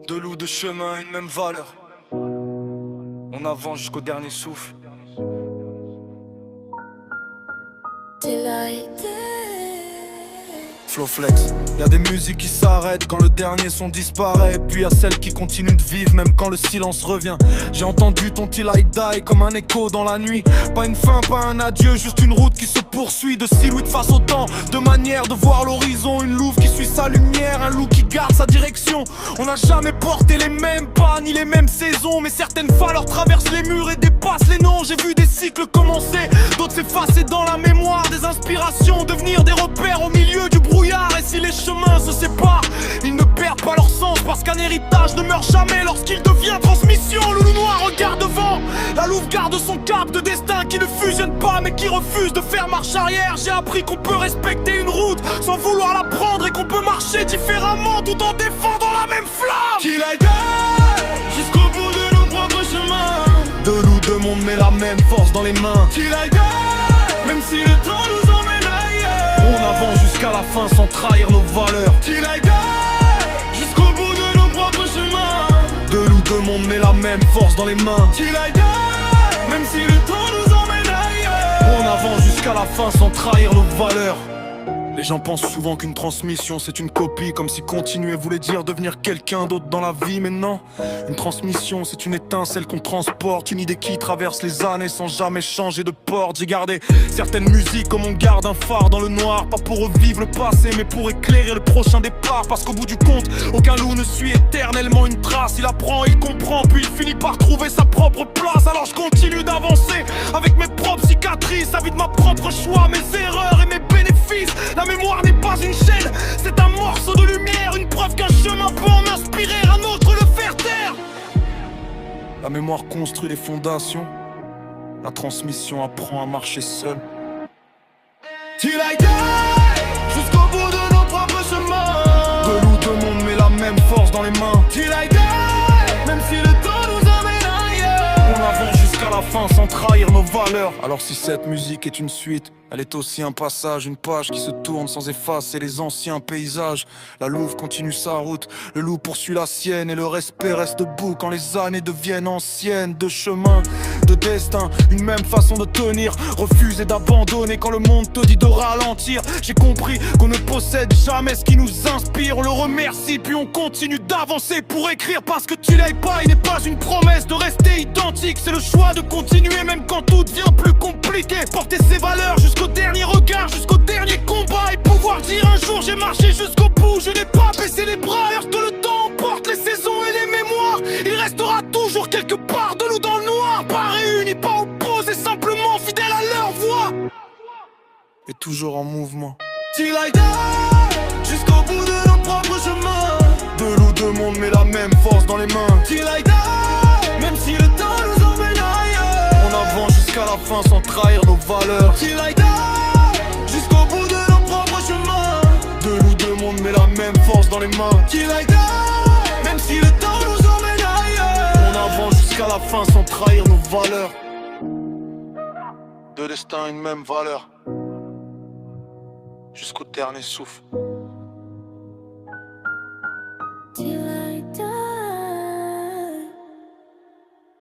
Deux loups, deux chemins, une même valeur. On avance jusqu'au dernier souffle. Flowflex, y'a des musiques qui s'arrêtent quand le dernier son disparaît. Puis y'a celles qui continuent de vivre même quand le silence revient. J'ai entendu ton till I die comme un écho dans la nuit. Pas une fin, pas un adieu, juste une route qui se poursuit. De silhouette face au temps, de manière de voir l'horizon. Une louve qui suit sa lumière, un loup qui garde sa direction. On n'a jamais porté les mêmes pas, ni les mêmes saisons. Mais certaines valeurs traversent les murs et dépassent les noms. J'ai vu des cycles commencer, d'autres s'effacer dans la mémoire. Des inspirations devenir des repères au milieu du brouillard. Et si les chemins se séparent, ils ne perdent pas leur sens. Parce qu'un héritage ne meurt jamais lorsqu'il devient transmission. Loulou noir regarde devant, la louve garde son cap de destin qui ne fusionne pas mais qui refuse de faire marche arrière. J'ai appris qu'on peut respecter une route sans vouloir la prendre, et qu'on peut marcher différemment tout en défendant la même flamme. Qu'il aille jusqu'au bout de nos propres chemins. Deux loups, deux mondes mais la même force dans les mains. Qu'il aille même si le temps nous emmène ailleurs. On avance jusqu'à la fin sans trahir nos valeurs. Till I die, jusqu'au bout de nos propres chemins. Deux loups, deux mondes mais la même force dans les mains. Till I die, même si le temps nous emmène ailleurs. On avance jusqu'à la fin sans trahir nos valeurs. Les gens pensent souvent qu'une transmission c'est une copie, comme si continuer voulait dire devenir quelqu'un d'autre dans la vie. Mais non, une transmission c'est une étincelle qu'on transporte, une idée qui traverse les années sans jamais changer de porte. J'ai gardé certaines musiques comme on garde un phare dans le noir, pas pour revivre le passé mais pour éclairer le prochain départ. Parce qu'au bout du compte, aucun loup ne suit éternellement une trace. Il apprend, il comprend, puis il finit par trouver sa propre place. Alors je continue d'avancer avec mes propres cicatrices, la vie de ma propre choix, mes erreurs et mes bénéfices. La mémoire n'est pas une chaîne, c'est un morceau de lumière. Une preuve qu'un chemin peut en inspirer un autre, le faire taire. La mémoire construit les fondations, la transmission apprend à marcher seul. Till I die, jusqu'au bout de nos propres chemins. Deux loups, deux mondes mais la même force dans les mains. Till I die, même si le temps nous emmène ailleurs. On avance jusqu'à la fin sans trahir nos valeurs. Alors si cette musique est une suite, elle est aussi un passage, une page qui se tourne sans effacer les anciens paysages. La louve continue sa route, le loup poursuit la sienne, et le respect reste debout quand les années deviennent anciennes. Deux chemins, de destin, une même façon de tenir. Refuser d'abandonner quand le monde te dit de ralentir. J'ai compris qu'on ne possède jamais ce qui nous inspire. On le remercie puis on continue d'avancer pour écrire. Parce que tu l'aies pas, il n'est pas une promesse de rester identique. C'est le choix de continuer même quand tout devient plus compliqué. Porter ses valeurs jusqu'au dernier regard, jusqu'au dernier combat. Et pouvoir dire un jour j'ai marché jusqu'au bout. Je n'ai pas baissé les bras. Lorsque le temps emporte les saisons et les mémoires, il restera toujours quelque part de nous dans le noir. Pas réunis, pas opposés, simplement fidèles à leur voix. Et toujours en mouvement. Till I die, jusqu'au bout de nos propres chemins. Deux loups, deux mondes mais la même force dans les mains. Till I die, même si le temps nous emmène ailleurs. On avance jusqu'à la fin sans trahir nos valeurs. Till I die, jusqu'au bout de nos propres chemins. Deux loups, deux mondes mais la même force dans les mains. Till I die, même si le temps nous emmène ailleurs. On avance jusqu'à la fin sans trahir nos valeurs. Deux destins, une même valeur, jusqu'au dernier souffle.